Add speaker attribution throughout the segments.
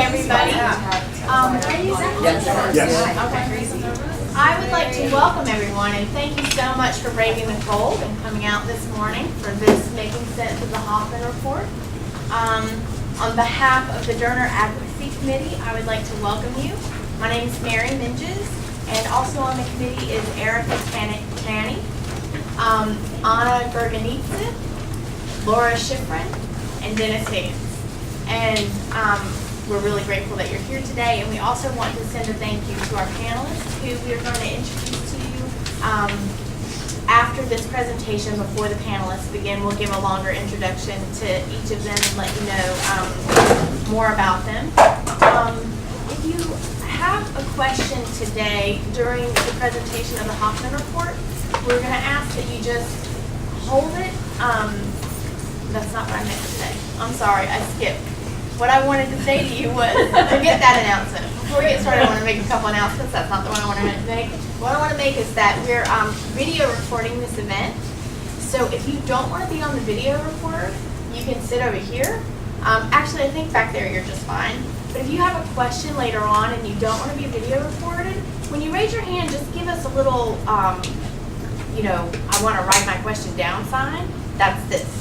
Speaker 1: everybody. I would like to welcome everyone and thank you so much for braving the cold and coming out this morning for this Making Sense of the Hoffman Report. On behalf of the Durner Advocacy Committee, I would like to welcome you. My name is Mary Minges, and also on the committee is Erica Tanny, Anna Gerganitsa, Laura Schifrin, and Dennis Higgins. And we're really grateful that you're here today, and we also want to send a thank you to our panelists who we are going to introduce to you after this presentation. Before the panelists begin, we'll give a longer introduction to each of them and let you know more about them. If you have a question today during the presentation of the Hoffman Report, we're going to ask that you just hold it. That's not what I meant to say. I'm sorry, I skipped. What I wanted to say to you was, forget that announcement. Before we get started, I want to make a couple announcements. That's not the one I want to make. What I want to make is that we're video recording this event. So if you don't want to be on the video recorder, you can sit over here. Actually, I think back there you're just fine. But if you have a question later on and you don't want to be video recorded, when you raise your hand, just give us a little, I want to write my question down sign. That's this.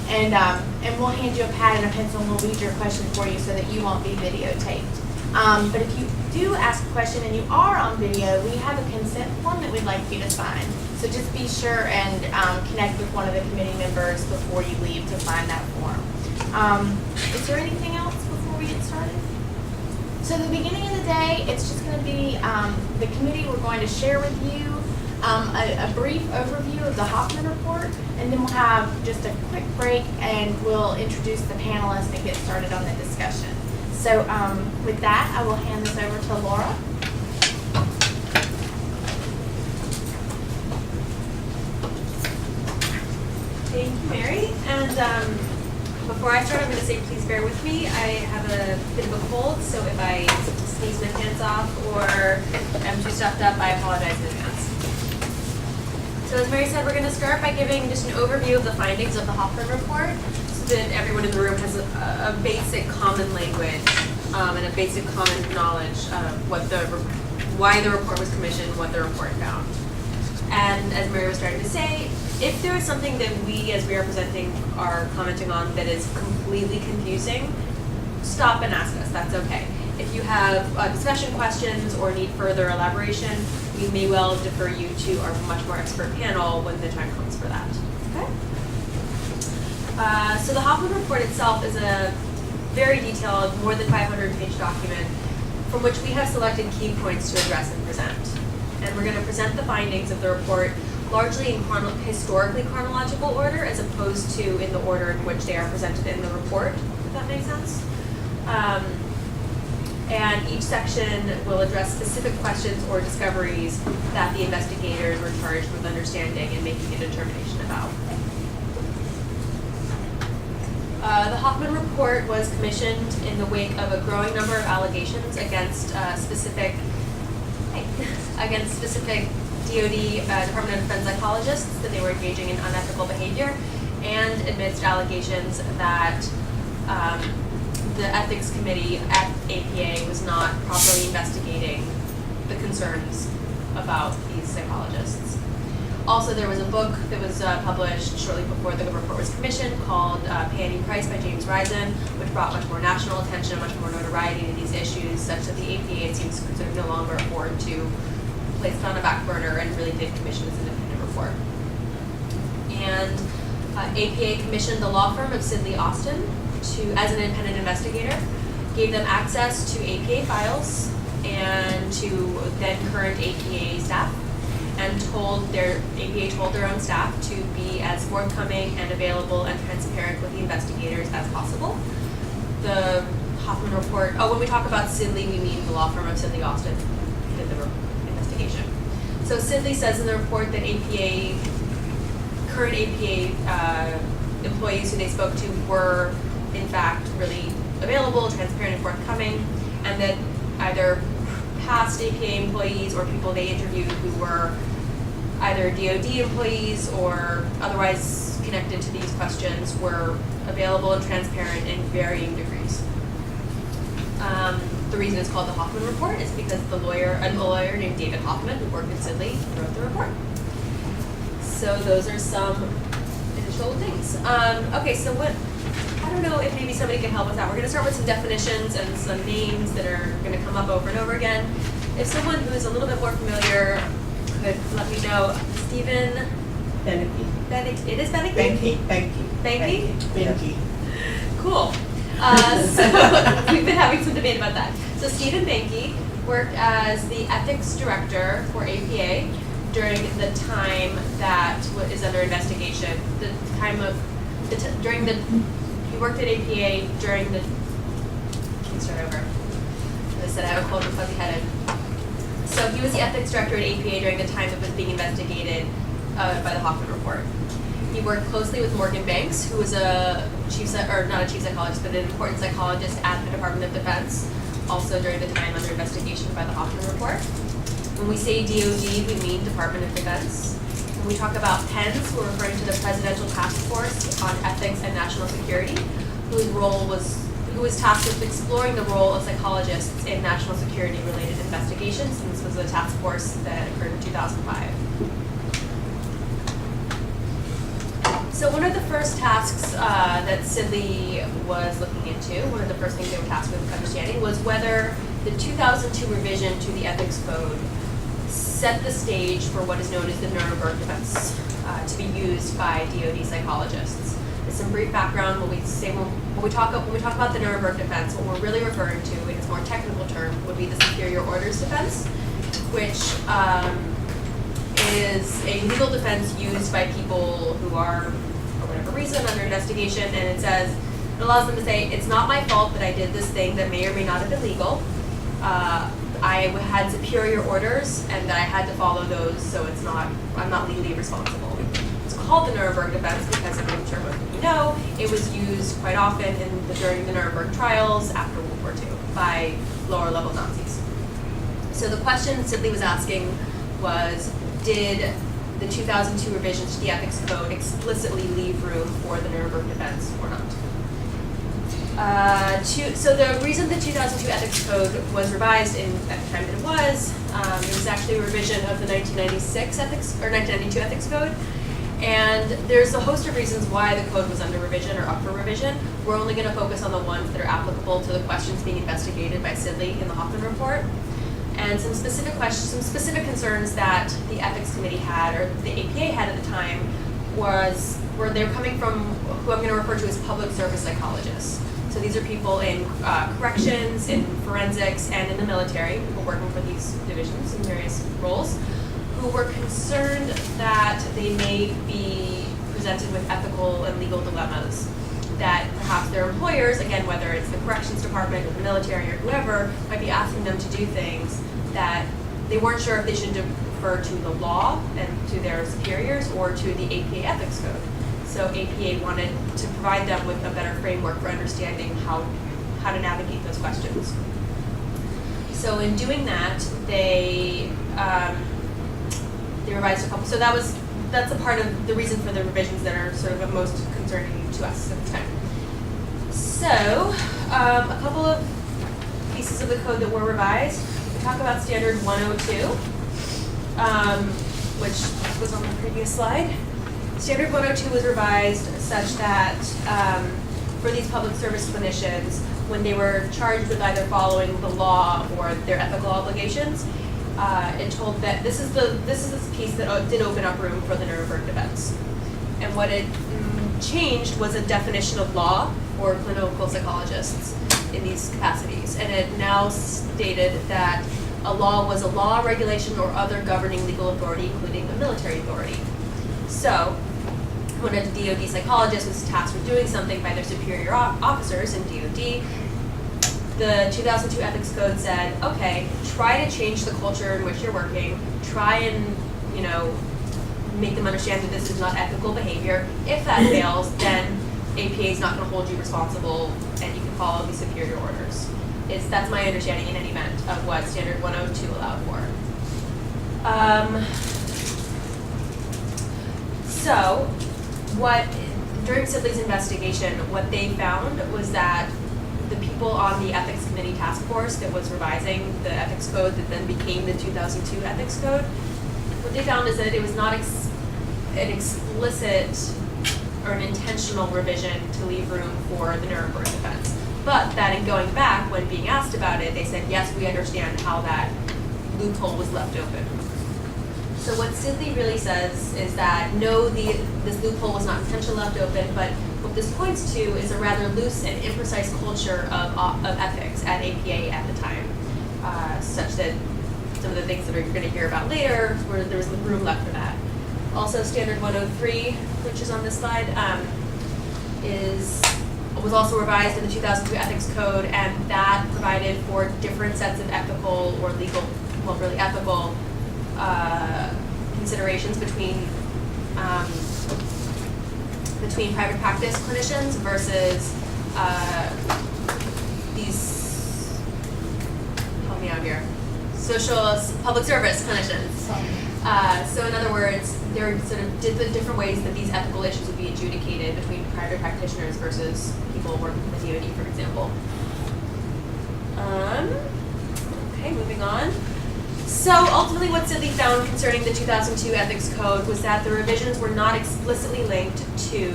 Speaker 1: And we'll hand you a pad and a pencil and we'll read your question for you so that you won't be videotaped. But if you do ask a question and you are on video, we have a consent form that we'd like you to sign. So just be sure and connect with one of the committee members before you leave to sign that form. Is there anything else before we get started? So the beginning of the day, it's just going to be the committee. We're going to share with you a brief overview of the Hoffman Report, and then we'll have just a quick break and we'll introduce the panelists and get started on the discussion. So with that, I will hand this over to Laura.
Speaker 2: Thank you, Mary. And before I start, I'm going to say please bear with me. I have a bit of a cold, so if I sneeze my pants off or I'm too stuffed up, I apologize in advance. So as Mary said, we're going to start by giving just an overview of the findings of the Hoffman Report so that everyone in the room has a basic common language and a basic common knowledge of why the report was commissioned, what the report found. And as Mary was starting to say, if there is something that we as we are presenting are commenting on that is completely confusing, stop and ask us. That's okay. If you have discussion questions or need further elaboration, we may well defer you to our much more expert panel when the time comes for that. Okay? So the Hoffman Report itself is a very detailed, more than 500-page document from which we have selected key points to address and present. And we're going to present the findings of the report largely in historically chronological order as opposed to in the order in which they are presented in the report, if that makes sense. And each section will address specific questions or discoveries that the investigators were charged with understanding and making a determination about. The Hoffman Report was commissioned in the wake of a growing number of allegations against specific DoD Department of Defense psychologists that they were engaging in unethical behavior, and amidst allegations that the ethics committee at APA was not properly investigating the concerns about these psychologists. Also, there was a book that was published shortly before the report was commissioned called Pay Any Price by James Risen, which brought much more national attention, much more notoriety to these issues, such that the APA, it seems, could no longer afford to place it on a back burner and really did commission this independent report. And APA commissioned the law firm of Sidley Austin as an independent investigator, gave them access to APA files and to then current APA staff, and APA told their own staff to be as forthcoming and available and transparent with the investigators as possible. The Hoffman Report, when we talk about Sidley, we mean the law firm of Sidley Austin did the investigation. So Sidley says in the report that current APA employees who they spoke to were in fact really available, transparent, and forthcoming, and that either past APA employees or people they interviewed who were either DoD employees or otherwise connected to these questions were available and transparent in varying degrees. the reason it's called the Hoffman Report is because a lawyer named David Hoffman, who worked in Sidley, wrote the report. So those are some initial things. Okay, so I don't know if maybe somebody can help us out. We're going to start with some definitions and some names that are going to come up over and over again. If someone who is a little bit more familiar could let me know. Stephen?
Speaker 3: Beneke.
Speaker 2: It is Beneke?
Speaker 3: Benke.
Speaker 2: Benke? Cool. So we've been having some debate about that. So Stephen Benke worked as the ethics director for APA during the time that is under investigation. The time of he worked at APA during the. Can we start over? As I said, I have a cold and fuzzy headed. So he was the ethics director at APA during the time it was being investigated by the Hoffman Report. He worked closely with Morgan Banks, who was not a chief psychologist, but an important psychologist at the Department of Defense, also during the time under investigation by the Hoffman Report. When we say DOD, we mean Department of Defense. When we talk about PENS, we're referring to the Presidential Task Force on Ethics and National Security, who was tasked with exploring the role of psychologists in national security related investigations, and this was a task force that occurred in 2005. So one of the first tasks that Sidley was looking into, one of the first things they were tasked with understanding, was whether the 2002 revision to the ethics code set the stage for what is known as the Nuremberg defense to be used by DoD psychologists. As some brief background, when we talk about the Nuremberg defense, what we're really referring to in its more technical term would be the superior orders defense, which is a legal defense used by people who are, for whatever reason, under investigation, and it allows them to say, it's not my fault that I did this thing that may or may not have been legal. I had superior orders and that I had to follow those, so I'm not legally responsible. It's called the Nuremberg defense because, I'm sure most of you know, it was used quite often during the Nuremberg trials after World War II by lower level Nazis. So the question Sidley was asking was, did the 2002 revision to the ethics code explicitly leave room for the Nuremberg defense or not? So the reason the 2002 ethics code was revised at the time that it was actually a revision of the 1992 ethics code. And there's a host of reasons why the code was under revision or up for revision. We're only going to focus on the ones that are applicable to the questions being investigated by Sidley in the Hoffman Report. And some specific specific concerns that the ethics committee had, or the APA had at the time, were they were coming from who I'm going to refer to as public service psychologists. So these are people in corrections, in forensics, and in the military, people working for these divisions in various roles, who were concerned that they may be presented with ethical and legal dilemmas that perhaps their employers, again, whether it's the corrections department or the military or whoever, might be asking them to do things that they weren't sure if they should defer to the law and to their superiors or to the APA ethics code. So APA wanted to provide them with a better framework for understanding how to navigate those questions. So in doing that, they revised a couple. So that's a part of the reason for the revisions that are sort of most concerning to us at the time. So a couple of pieces of the code that were revised. We talk about Standard 102, which was on the previous slide. Standard 102 was revised such that for these public service clinicians, when they were charged with either following the law or their ethical obligations, it told that this is this piece that did open up room for the Nuremberg defense. And what it changed was a definition of law for clinical psychologists in these capacities. And it now stated that a law was a law, regulation, or other governing legal authority, including a military authority. So when a DoD psychologist was tasked with doing something by their superior officers in DoD, the 2002 ethics code said, okay, try to change the culture in which you're working, try and, make them understand that this is not ethical behavior. If that fails, then APA is not going to hold you responsible and you can follow these superior orders. That's my understanding in any event of what Standard 102 allowed for. So, during Sidley's investigation, what they found was that people on the ethics committee task force that was revising the ethics code that then became the 2002 ethics code. What they found is that it was not an explicit or an intentional revision to leave room for the Nuremberg defense. But that in going back, when being asked about it, they said, yes, we understand how that loophole was left open. So what Sidley really says is that no, this loophole was not intentionally left open, but what this points to is a rather loose and imprecise culture of ethics at APA at the time, such that some of the things that you're going to hear about later, where there was room left for that. Also, Standard 103, which is on this slide, was also revised in the 2002 Ethics Code, and that provided for different sets of ethical or legal, well, really ethical considerations between private practice clinicians versus these, help me out here, public service clinicians. So in other words, there are sort of different ways that these ethical issues would be adjudicated between private practitioners versus people working for the DoD, for example. Okay, moving on. So ultimately what Sidley found concerning the 2002 Ethics Code was that the revisions were not explicitly linked to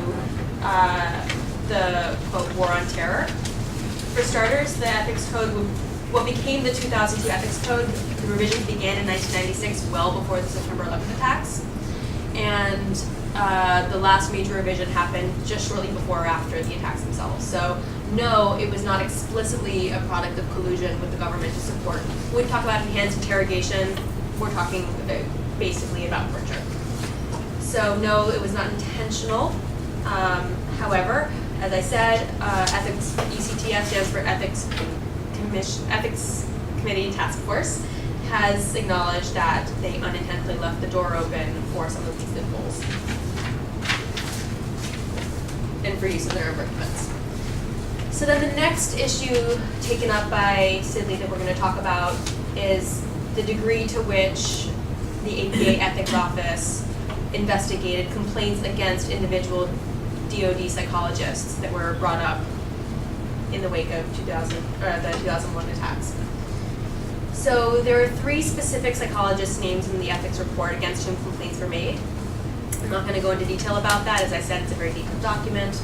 Speaker 2: the, quote, war on terror. For starters, the Ethics Code, what became the 2002 Ethics Code, the revisions began in 1996, well before the September 11th attacks. And the last major revision happened just shortly before or after the attacks themselves. So no, it was not explicitly a product of collusion with the government to support. When we talk about enhanced interrogation, we're talking basically about torture. So no, it was not intentional. However, as I said, ethics, ECTF stands for Ethics Committee Task Force, has acknowledged that they unintentionally left the door open for some of these loopholes and for use of their arguments. So then the next issue taken up by Sidley that we're going to talk about is the degree to which the APA Ethics Office investigated complaints against individual DoD psychologists that were brought up in the wake of the 2001 attacks. So there are 3 specific psychologists' names in the ethics report against whom complaints were made. I'm not going to go into detail about that. As I said, it's a very detailed document.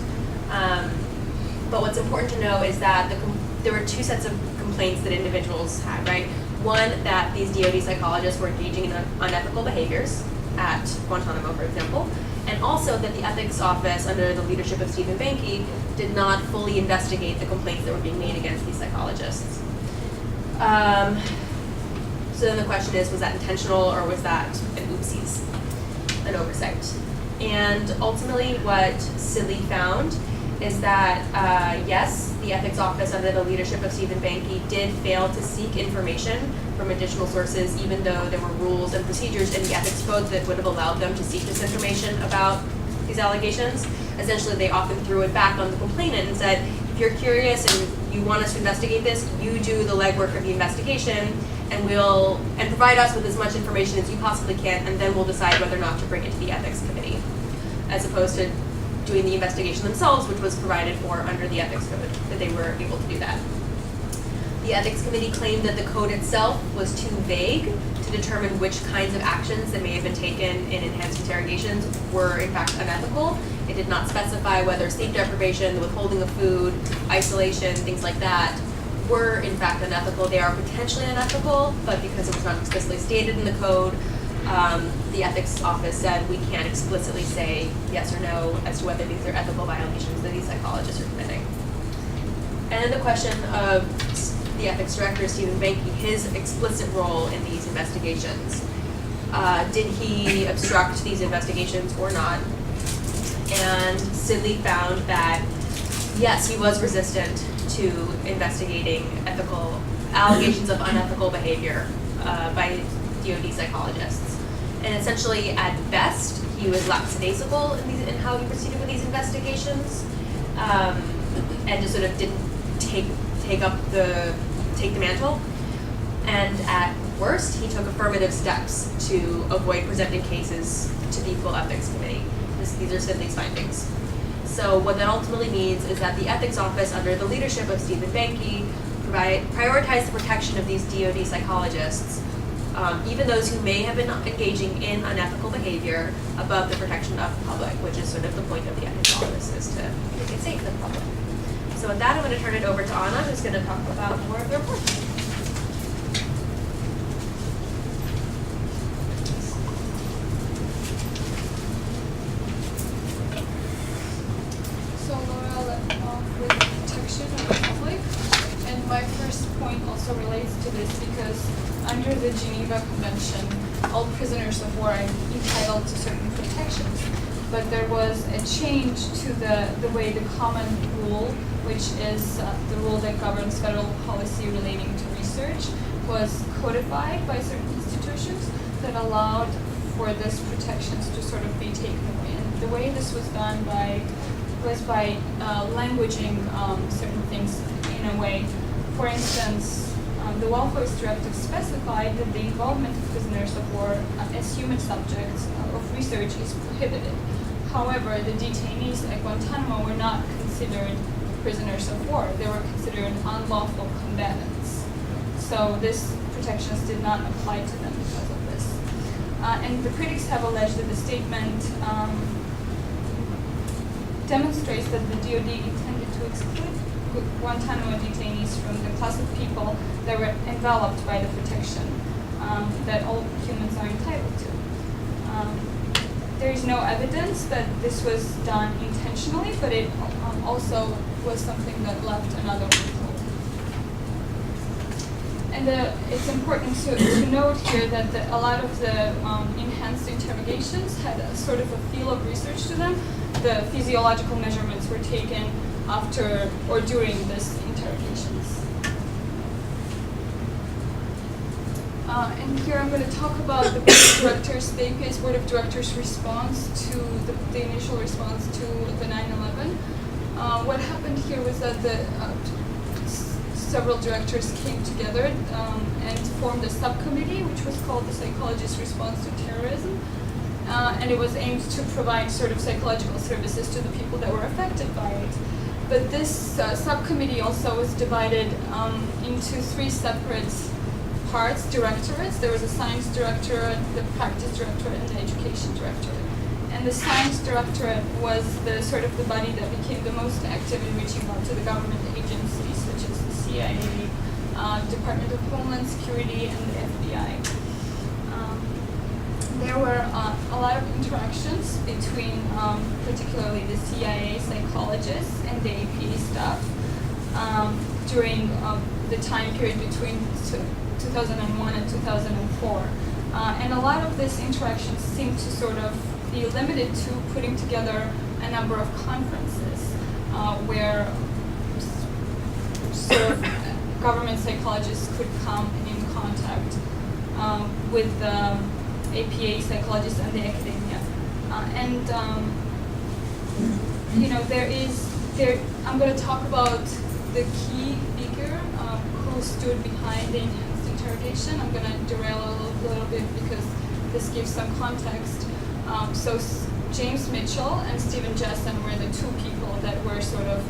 Speaker 2: But what's important to know is that there were 2 sets of complaints that individuals had, right? One, that these DoD psychologists were engaging in unethical behaviors at Guantanamo, for example, and also that the ethics office, under the leadership of Stephen Banke, did not fully investigate the complaints that were being made against these psychologists. So then the question is, was that intentional or was that an oopsies, an oversight? And ultimately what Sidley found is that, yes, the ethics office under the leadership of Stephen Banke did fail to seek information from additional sources, even though there were rules and procedures in the ethics code that would have allowed them to seek this information about these allegations. Essentially, they often threw it back on the complainant and said, if you're curious and you want us to investigate this, you do the legwork of the investigation and provide us with as much information as you possibly can, and then we'll decide whether or not to bring it to the ethics committee, as opposed to doing the investigation themselves, which was provided for under the ethics code, that they were able to do that. The ethics committee claimed that the code itself was too vague to determine which kinds of actions that may have been taken in enhanced interrogations were in fact unethical. It did not specify whether sleep deprivation, the withholding of food, isolation, things like that were in fact unethical. They are potentially unethical, but because it was not explicitly stated in the code, the ethics office said we can't explicitly say yes or no as to whether these are ethical violations that these psychologists are committing. And then the question of the ethics director, Stephen Banke, his explicit role in these investigations. Did he obstruct these investigations or not? And Sidley found that, yes, he was resistant to investigating allegations of unethical behavior by DoD psychologists. And essentially, at best, he was lackadaisical in how he proceeded with these investigations, and just sort of didn't take the mantle. And at worst, he took affirmative steps to avoid presenting cases to the full ethics committee. These are Sidley's findings. So what that ultimately means is that the ethics office, under the leadership of Stephen Banky, prioritize the protection of these DoD psychologists, even those who may have been engaging in unethical behavior, above the protection of the public, which is sort of the point of the ethics office, is to make it safe for the public. So with that, I'm going to turn it over to Anna, who's going to talk about more of the report.
Speaker 4: So Laura left off with protection of the public, and my first point also relates to this because under the Geneva Convention, all prisoners of war are entitled to certain protections, but there was a change to the way the common rule, which is the rule that governs federal policy relating to research, was codified by certain institutions that allowed for these protections to sort of be taken away. And the way this was done was by languaging certain things in a way. For instance, the Welfare Directive specified that the involvement of prisoners of war as human subjects of research is prohibited. However, the detainees at Guantanamo were not considered prisoners of war. They were considered unlawful combatants. So these protections did not apply to them because of this. And the critics have alleged that the statement demonstrates that the DoD intended to exclude Guantanamo detainees from the class of people that were enveloped by the protection that all humans are entitled to. There is no evidence that this was done intentionally, but it also was something that left another loophole. And it's important to note here that a lot of the enhanced interrogations had a sort of a feel of research to them. The physiological measurements were taken after or during these interrogations. And here I'm going to talk about the Board of Directors, the APA's Board of Directors' response to the initial response to the 9/11. What happened here was that several directors came together and formed a subcommittee, which was called the Psychologist Response to Terrorism. And it was aimed to provide sort of psychological services to the people that were affected by it. But this subcommittee also was divided into three separate parts, directorates. There was a science directorate, the practice directorate, and the education directorate. And the science directorate was the sort of the body that became the most active in reaching out to the government agencies, such as the CIA, Department of Homeland Security, and the FBI. There were a lot of interactions between particularly the CIA psychologists and the APA staff during the time period between 2001 and 2004. And a lot of these interactions seem to sort of be limited to putting together a number of conferences where sort of government psychologists could come in contact with the APA psychologists and the academia. I'm going to talk about the key figure who stood behind the enhanced interrogation. I'm going to derail a little bit because this gives some context. So James Mitchell and Stephen Jessen were the two people that were sort of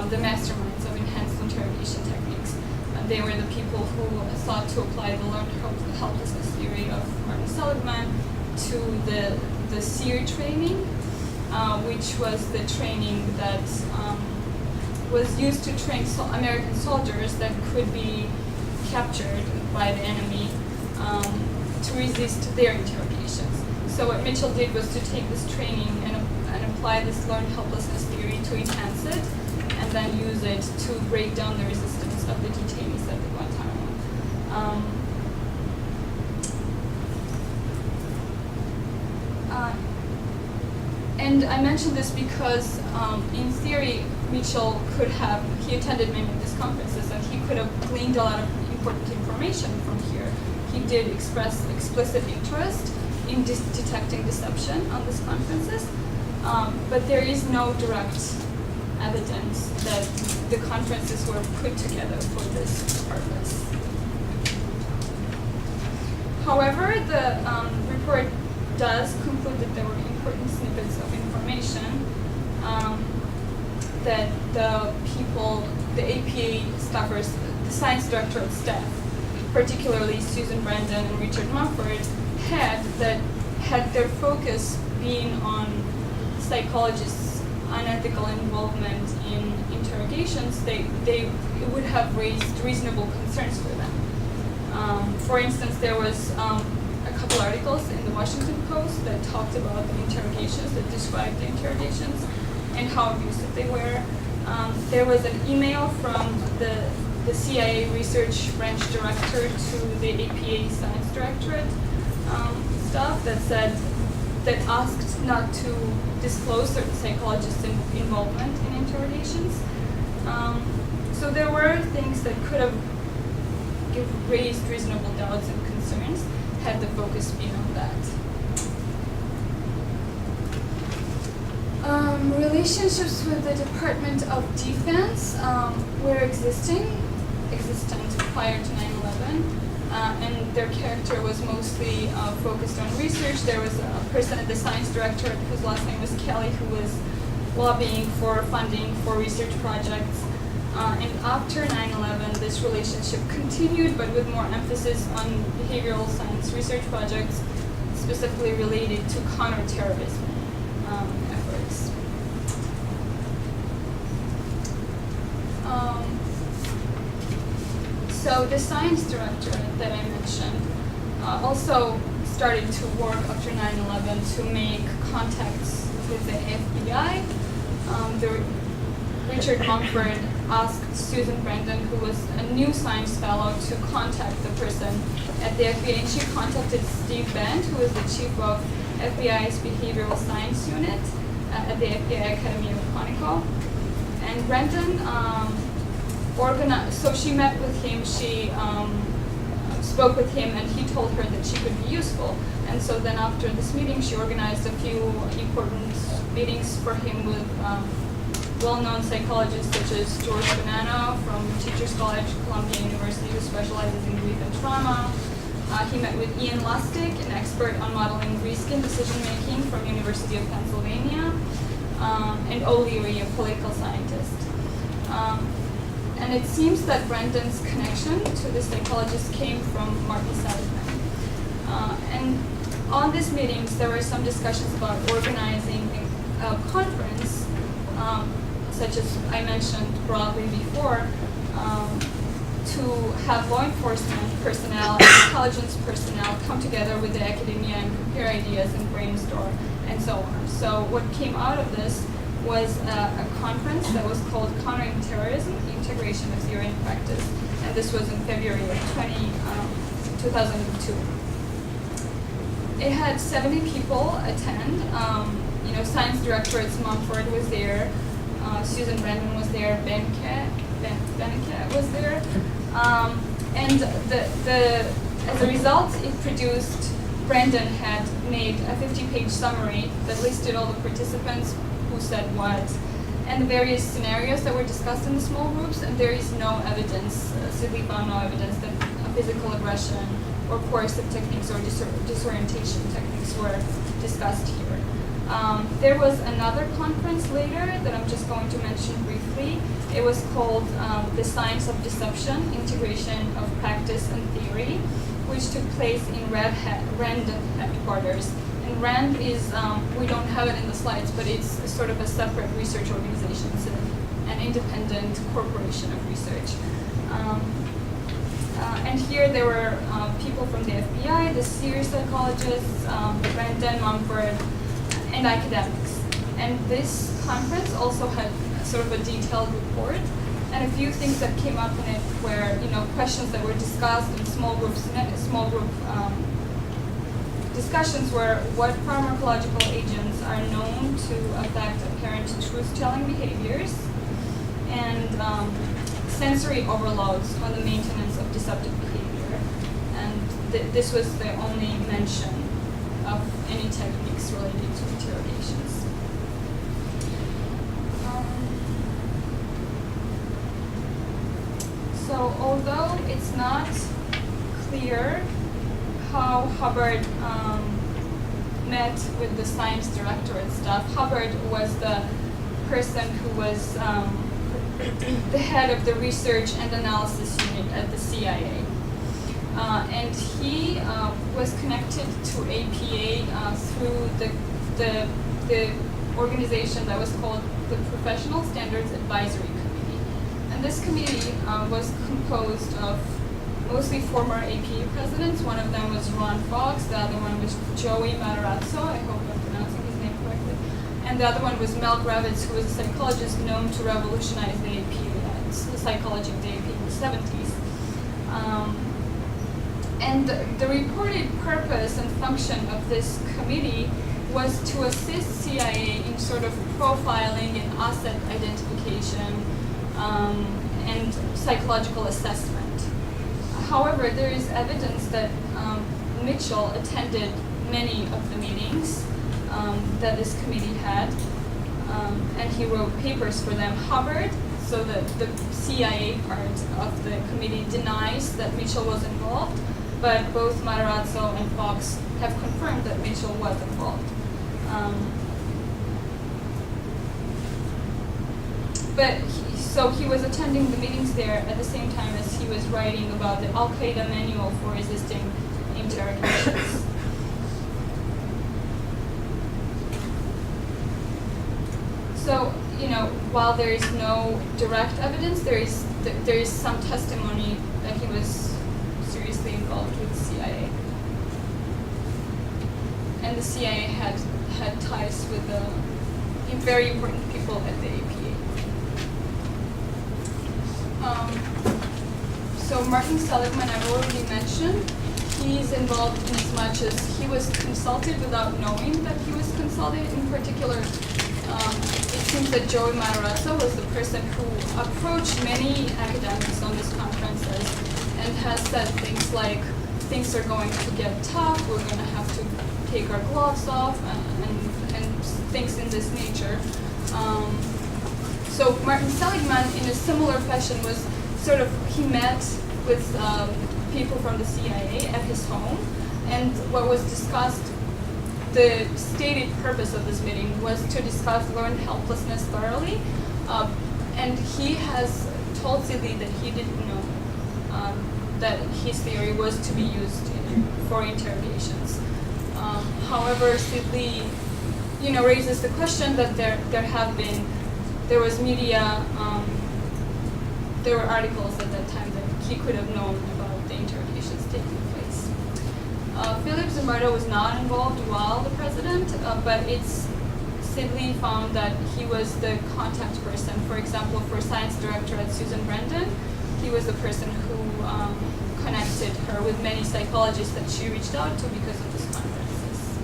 Speaker 4: the masterminds of enhanced interrogation techniques. They were the people who sought to apply the learned helplessness theory of Martin Seligman to the SEER training, which was the training that was used to train American soldiers that could be captured by the enemy to resist their interrogations. So what Mitchell did was to take this training and apply this learned helplessness theory to enhance it, and then use it to break down the resistance of the detainees at the Guantanamo. And I mentioned this because, in theory, Mitchell he attended many of these conferences, and he could have gleaned a lot of important information from here. He did express explicit interest in detecting deception on these conferences, but there is no direct evidence that the conferences were put together for this purpose. However, the report does conclude that there were important snippets of information that the people, the APA staffers, the science directorate staff, particularly Susan Brandon and Richard Mumford, had their focus being on psychologists' unethical involvement in interrogations, it would have raised reasonable concerns for them. For instance, there was a couple articles in the Washington Post that talked about the interrogations, that described the interrogations and how abusive they were. There was an email from the CIA research branch director to the APA science directorate staff that asked not to disclose certain psychologists' involvement in interrogations. So there were things that could have raised reasonable doubts and concerns had the focus been on that. Relationships with the Department of Defense were existent prior to 9/11, and their character was mostly focused on research. There was a person at the science directorate whose last name was Kelly, who was lobbying for funding for research projects. And after 9/11, this relationship continued, but with more emphasis on behavioral science research projects, specifically related to counterterrorism efforts. So the science directorate that I mentioned also started to work after 9/11 to make contacts with the FBI. Richard Mumford asked Susan Brandon, who was a new science fellow, to contact the person at the FBI, and she contacted Steve Bent, who was the chief of FBI's behavioral science unit at the FBI Academy of Quantico. And Brandon so she met with him, she spoke with him, and he told her that she could be useful. And so then after this meeting, she organized a few important meetings for him with well-known psychologists such as George Bonanno from Teachers College, Columbia University, who specializes in grief and trauma. He met with Ian Lustig, an expert on modeling risk and decision-making from University of Pennsylvania, and O'Leary, a political scientist. And it seems that Brandon's connection to the psychologist came from Martin Seligman. And on these meetings, there were some discussions about organizing a conference, such as I mentioned broadly before, to have law enforcement personnel and intelligence personnel come together with the academia and compare ideas and brainstorm and so on. So what came out of this was a conference that was called Countering Terrorism, Integration of Theory and Practice, and this was in February of 2002. It had 70 people attend. Science director Mumford was there, Susan Brandon was there, Benke was there, and as a result, it produced. Brandon had made a 50-page summary that listed all the participants, who said what, and the various scenarios that were discussed in the small groups, and there is no evidence, Sidley found no evidence that physical aggression or coercive techniques or disorientation techniques were discussed here. There was another conference later that I'm just going to mention briefly. It was called The Science of Deception, Integration of Practice and Theory, which took place in RAND headquarters. And RAND is, we don't have it in the slides, but it's sort of a separate research organization. It's an independent corporation of research. And here there were people from the FBI, the Sears psychologists, Brandon, Mumford, and academics. And this conference also had sort of a detailed report, and a few things that came up in it were, questions that were discussed in small group discussions were what pharmacological agents are known to affect apparent truth-telling behaviors, and sensory overloads on the maintenance of deceptive behavior. And this was the only mention of any techniques related to interrogations. So although it's not clear how Hubbard met with the science director and stuff, Hubbard was the person who was the head of the research and analysis unit at the CIA. And he was connected to APA through the organization that was called the Professional Standards Advisory Committee. And this committee was composed of mostly former APA presidents. One of them was Ron Fox, the other one was Joey Matarazzo, I hope I'm pronouncing his name correctly, and the other one was Mel Gravitz, who was a psychologist known to revolutionize the APA, the psychology of the APA in the 70s. And the reported purpose and function of this committee was to assist CIA in sort of profiling and asset identification and psychological assessment. However, there is evidence that Mitchell attended many of the meetings that this committee had, and he wrote papers for them. Hubbard, so the CIA part of the committee, denies that Mitchell was involved, but both Matarazzo and Fox have confirmed that Mitchell was involved. So he was attending the meetings there at the same time as he was writing about the Al-Qaeda manual for resisting interrogations. So, while there is no direct evidence, there is some testimony that he was seriously involved with the CIA. And the CIA had ties with very important people at the APA. So Martin Seligman, I've already mentioned, he's involved in as much as he was consulted without knowing that he was consulted. In particular, it seems that Joey Matarazzo was the person who approached many academics on these conferences and has said things like, things are going to get tough, we're going to have to take our gloves off, and things in this nature. So Martin Seligman, in a similar fashion, was he met with people from the CIA at his home, and what was discussed, the stated purpose of this meeting was to discuss learned helplessness thoroughly, and he has told Sidley that he didn't know that his theory was to be used for interrogations. However, Sidley, raises the question that there was media, there were articles at that time that he could have known about the interrogations taking place. Philip Zimbardo was not involved while the president, but Sidley found that he was the contact person. For example, for science director at Susan Brendan, he was the person who connected her with many psychologists that she reached out to because of these conferences.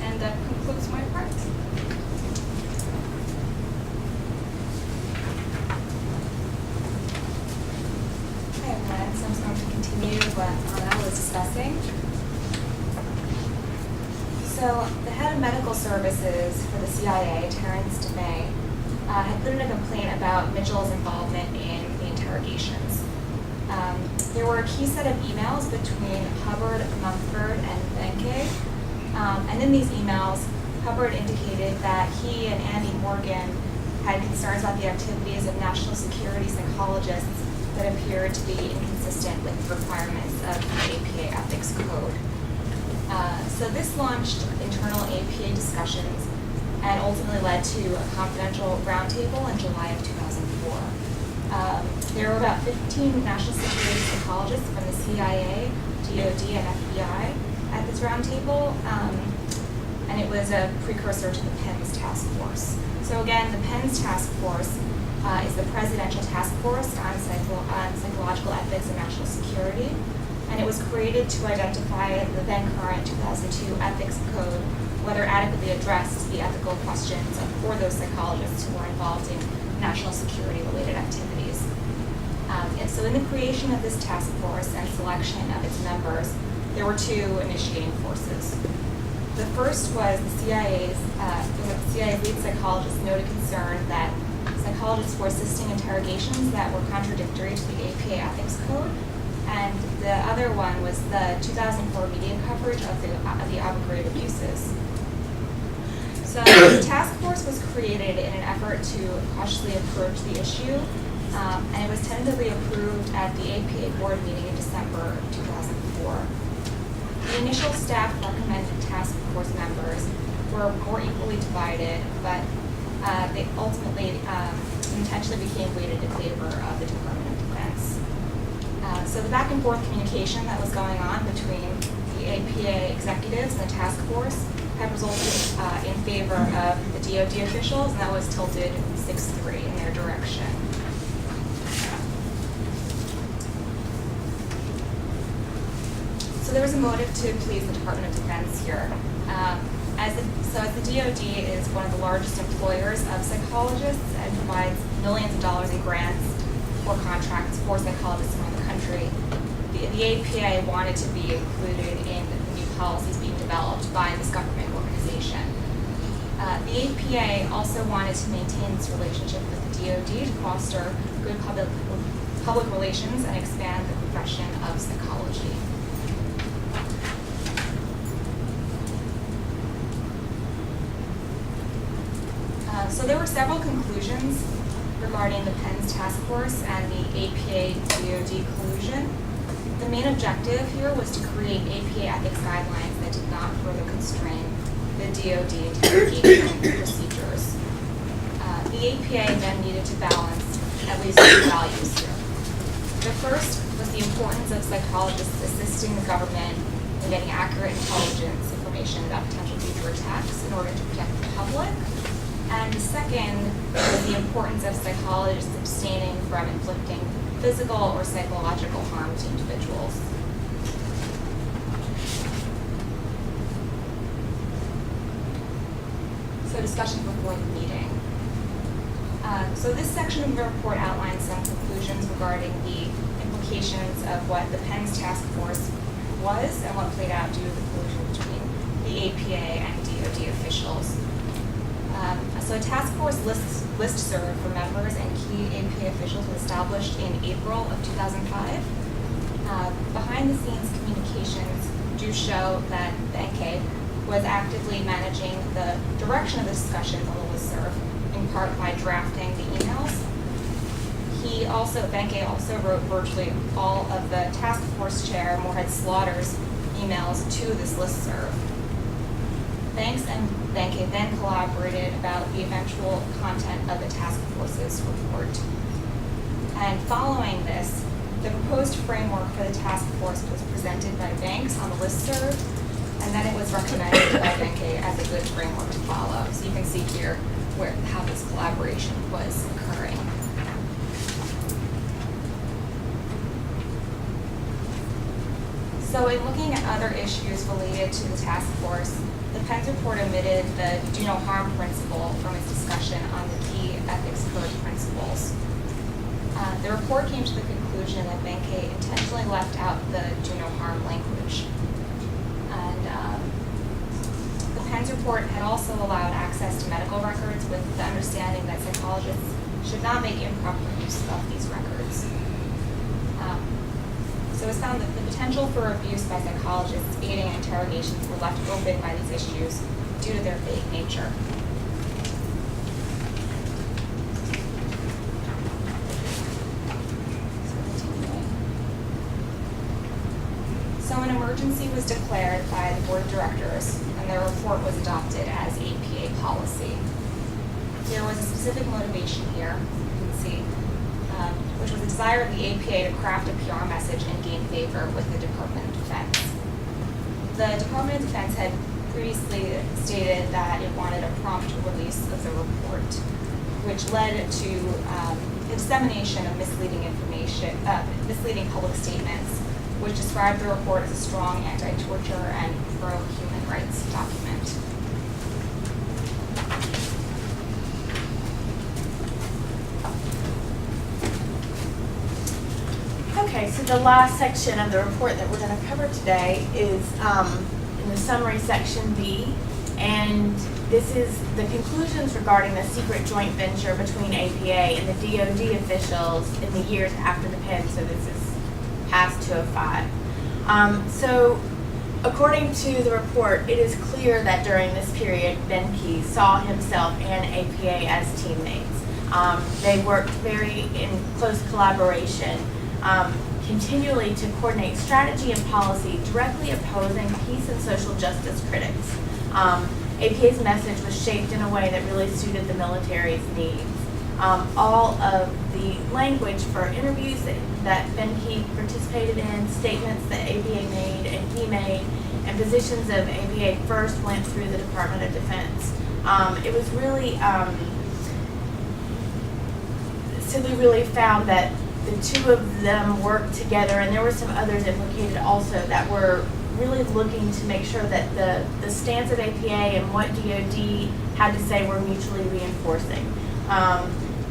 Speaker 4: And that concludes my part.
Speaker 5: So I'm just going to continue what Anna was discussing. So the head of medical services for the CIA, Terrence DeMay, had put in a complaint about Mitchell's involvement in the interrogations. There were a key set of emails between Hubbard, Mumford, and Benke. And in these emails, Hubbard indicated that he and Andy Morgan had concerns about the activities of national security psychologists that appeared to be inconsistent with the requirements of the APA ethics code. So this launched internal APA discussions and ultimately led to a confidential roundtable in July of 2004. There were about 15 national security psychologists from the CIA, DoD, and FBI at this roundtable, and it was a precursor to the PENS task force. So again, the PENS task force is the Presidential Task Force on Psychological Ethics and National Security, and it was created to identify the then current 2002 ethics code, whether adequately addressed the ethical questions for those psychologists who were involved in national security related activities. And so in the creation of this task force and selection of its members, there were two initiating forces. The first was the CIA's lead psychologist noted concern that psychologists were assisting interrogations that were contradictory to the APA ethics code, and the other one was the 2004 media coverage of the Abu Ghraib abuses. So the task force was created in an effort to cautiously approach the issue, and it was tentatively approved at the APA board meeting in December 2004. The initial staff recommended task force members were more equally divided, but they ultimately intentionally became weighted in favor of the Department of Defense. So the back and forth communication that was going on between the APA executives and the task force had resulted in favor of the DoD officials, and that was tilted 6-3 in their direction. So there was a motive to please the Department of Defense here. As the DoD is one of the largest employers of psychologists and provides millions of dollars in grants or contracts for psychologists around the country, the APA wanted to be included in the new policies being developed by this government organization. The APA also wanted to maintain its relationship with the DoD to foster good public relations and expand the profession of psychology. So there were several conclusions regarding the PENS task force and the APA-DoD collusion. The main objective here was to create APA ethics guidelines that did not further constrain the DoD interrogation procedures. The APA then needed to balance at least two values here. The first was the importance of psychologists assisting the government in getting accurate intelligence information about potential future attacks in order to protect the public. And the second was the importance of psychologists abstaining from inflicting physical or psychological harm to individuals. So discussion before the meeting. So this section of the report outlines some conclusions regarding the implications of what the PENS task force was and what played out due to the collusion between the APA and DoD officials. So a task force listserv for members and key APA officials was established in April of 2005. Behind the scenes communications do show that Benkei was actively managing the direction of the discussions on the listserv, in part by drafting the emails. Benkei also wrote virtually all of the task force chair, Moorhead Slaughter's, emails to this listserv. Banks and Benkei then collaborated about the eventual content of the task force's report. And following this, the proposed framework for the task force was presented by Banks on the listserv, and then it was recommended by Benkei as a good framework to follow. So you can see here how this collaboration was occurring. So in looking at other issues related to the task force, the PENS report omitted the do no harm principle from its discussion on the key ethics code principles. The report came to the conclusion that Benkei intentionally left out the do no harm language. And the PENS report had also allowed access to medical records with the understanding that psychologists should not make improper use of these records. So it was found that the potential for abuse by psychologists aiding in interrogations were left open by these issues due to their vague nature. So an emergency was declared by the board of directors, and their report was adopted as APA policy. There was a specific motivation here, you can see, which was the desire of the APA to craft a PR message and gain favor with the Department of Defense. The Department of Defense had previously stated that it wanted a prompt release of the report, which led to the dissemination of misleading information, misleading public statements, which described the report as a strong anti-torture and pro-human rights document.
Speaker 1: Okay, so the last section of the report that we're going to cover today is in the summary section B, and this is the conclusions regarding the secret joint venture between APA and the DoD officials in the years after the PEN, so this is past 2005. So According to the report, it is clear that during this period, Benke saw himself and APA as teammates. They worked very in close collaboration, continually to coordinate strategy and policy, directly opposing peace and social justice critics. APA's message was shaped in a way that really suited the military's needs. All of the language for interviews that Benke participated in, statements that APA made and he made, and positions of APA first went through the Department of Defense. It was really, Sidley really found that the two of them worked together, and there were some others implicated also that were really looking to make sure that the stance of APA and what DoD had to say were mutually reinforcing.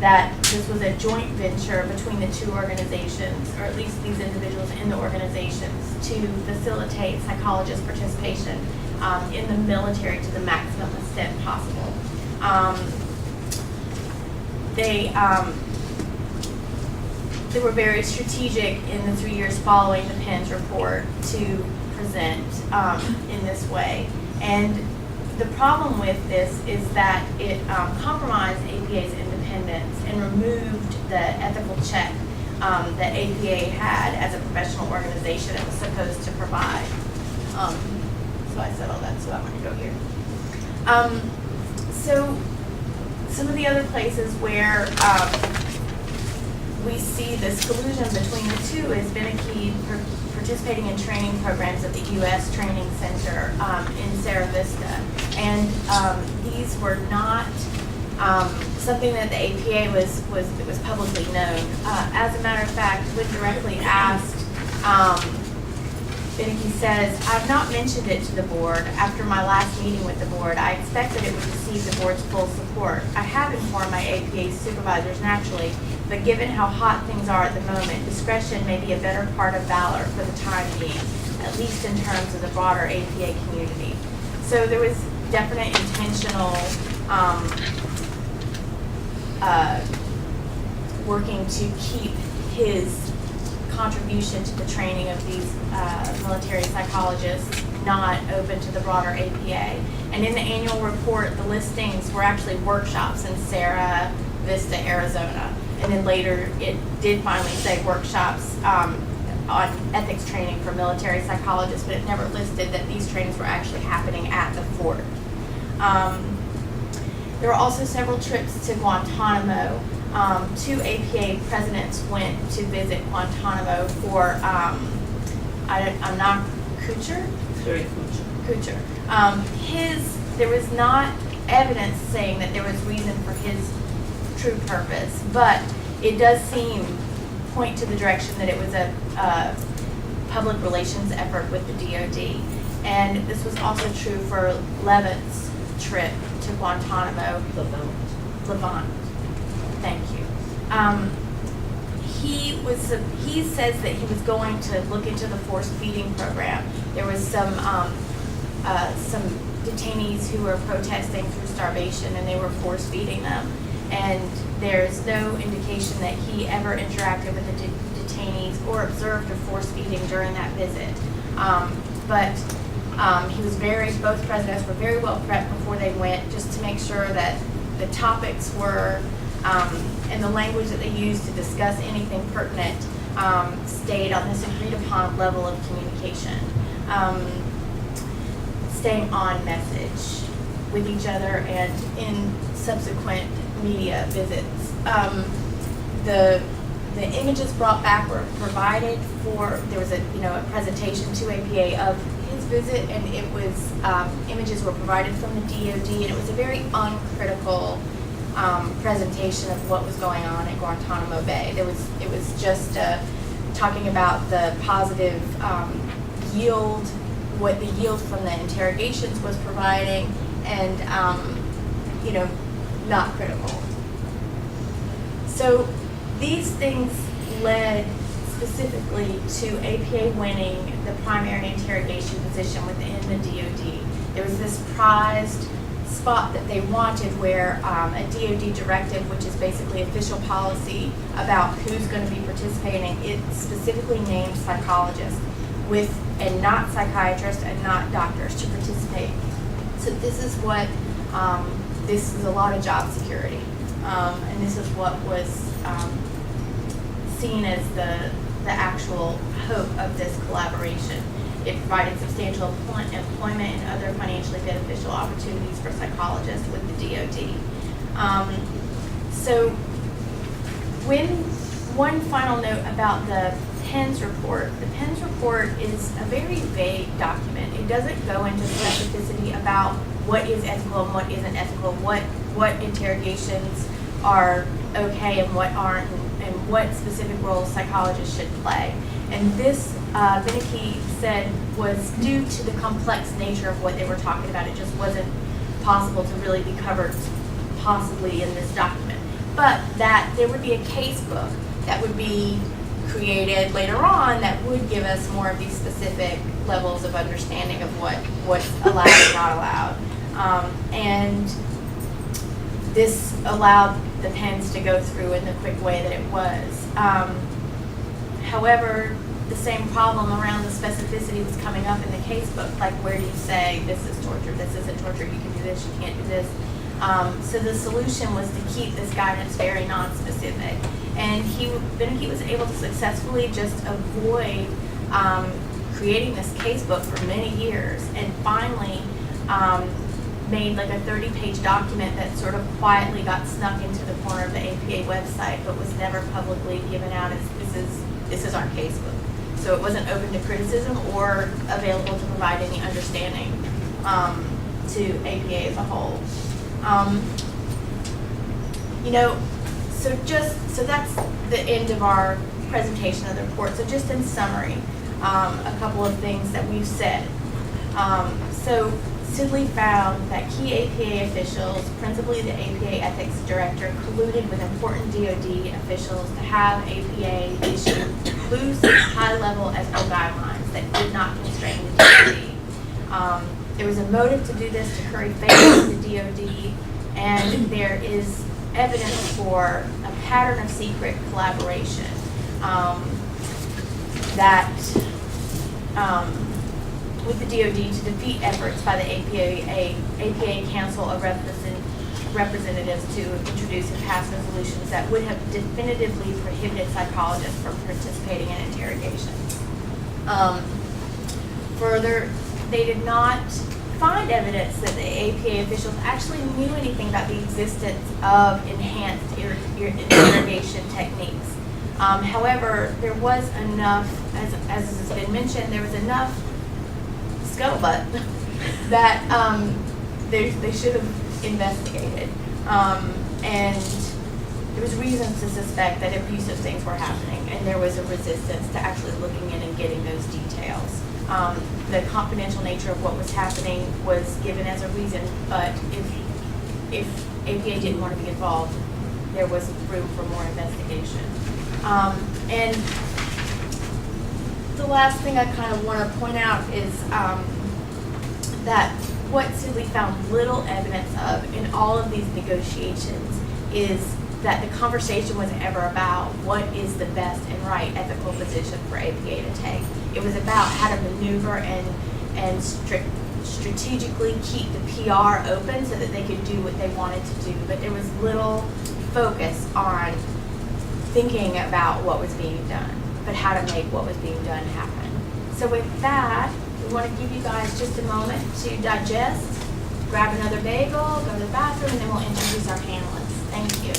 Speaker 1: That this was a joint venture between the two organizations, or at least these individuals in the organizations, to facilitate psychologist participation in the military to the maximum extent possible. They were very strategic in the 3 years following the Penn's report to present in this way. And the problem with this is that it compromised APA's independence and removed the ethical check that APA had as a professional organization it was supposed to provide. So I said all that, so I'm going to go here. So some of the other places where we see this collusion between the two is Beneke participating in training programs at the U.S. Training Center in Sierra Vista. And these were not something that the APA was publicly known. As a matter of fact, when directly asked, Beneke says, "I've not mentioned it to the board. After my last meeting with the board, I expected it would receive the board's full support. I have informed my APA supervisors naturally, but given how hot things are at the moment, discretion may be a better part of valor for the time being, at least in terms of the broader APA community." So there was definite intentional working to keep his contribution to the training of these military psychologists not open to the broader APA. And in the annual report, the listings were actually workshops in Sierra Vista, Arizona. And then later, it did finally say workshops on ethics training for military psychologists, but it never listed that these trainings were actually happening at the fort. There were also several trips to Guantanamo. Two APA presidents went to visit Guantanamo for, I'm not Kuchar?
Speaker 3: Sorry,
Speaker 1: Kuchar. There was not evidence saying that there was reason for his true purpose, but it does point to the direction that it was a public relations effort with the DoD. And this was also true for Levitt's trip to Guantanamo. Levant. Thank you. He says that he was going to look into the forced feeding program. There was some detainees who were protesting through starvation, and they were force feeding them. And there's no indication that he ever interacted with the detainees or observed a force feeding during that visit. Both presidents were very well prepped before they went, just to make sure that the topics were, and the language that they used to discuss anything pertinent stayed on this agreed upon level of communication. Staying on message with each other and in subsequent media visits. The images brought back were provided for, there was a presentation to APA of his visit, and it was, images were provided from the DoD, and it was a very uncritical presentation of what was going on at Guantanamo Bay. It was just talking about the positive yield, what the yield from the interrogations was providing, and not critical. So these things led specifically to APA winning the primary interrogation position within the DoD. There was this prized spot that they wanted where a DoD directive, which is basically official policy about who's going to be participating, it specifically named psychologists. and not psychiatrists and not doctors to participate. So this is what, this is a lot of job security. And this is what was seen as the actual hope of this collaboration. It provided substantial employment and other financially beneficial opportunities for psychologists with the DoD. So one final note about the PENS report. The PENS report is a very vague document. It doesn't go into specificity about what is ethical and what isn't ethical, what interrogations are okay and what aren't, and what specific roles psychologists should play. And this, Beneke said, was due to the complex nature of what they were talking about. It just wasn't possible to really be covered possibly in this document. But that there would be a case book that would be created later on that would give us more of these specific levels of understanding of what's allowed and not allowed. And this allowed the PENS to go through in the quick way that it was. However, the same problem around the specificity was coming up in the case book, like where do you say this is torture, this isn't torture, you can do this, you can't do this. So the solution was to keep this guidance very non-specific. And Beneke was able to successfully just avoid creating this case book for many years, and finally made like a 30-page document that sort of quietly got snuck into the corner of the APA website, but was never publicly given out as this is our case book. So it wasn't open to criticism or available to provide any understanding to APA as a whole. So that's the end of our presentation of the report. So just in summary, a couple of things that we've said. So Sidley found that key APA officials, principally the APA ethics director, colluded with important DoD officials to have APA issue loose, high-level ethical guidelines that did not constrain the DoD. There was a motive to do this to curry favor with the DoD, and there is evidence for a pattern of secret collaboration with the DoD to defeat efforts by the APA Council of Representatives to introduce and pass resolutions that would have definitively prohibited psychologists from participating in interrogations. Further, they did not find evidence that the APA officials actually knew anything about the existence of enhanced interrogation techniques. However, there was enough, as has been mentioned, there was enough scuttlebutt that they should have investigated. And there was reasons to suspect that abusive things were happening, and there was a resistance to actually looking in and getting those details. The confidential nature of what was happening was given as a reason, but if APA didn't want to be involved, there was room for more investigation. And the last thing I kind of want to point out is that what Sidley found little evidence of in all of these negotiations is that the conversation was ever about what is the best and right ethical position for APA to take. It was about how to maneuver and strategically keep the PR open so that they could do what they wanted to do. But there was little focus on thinking about what was being done, but how to make what was being done happen. So with that, we want to give you guys just a moment to digest, grab another bagel, go to the bathroom, and then we'll introduce our panelists. Thank you.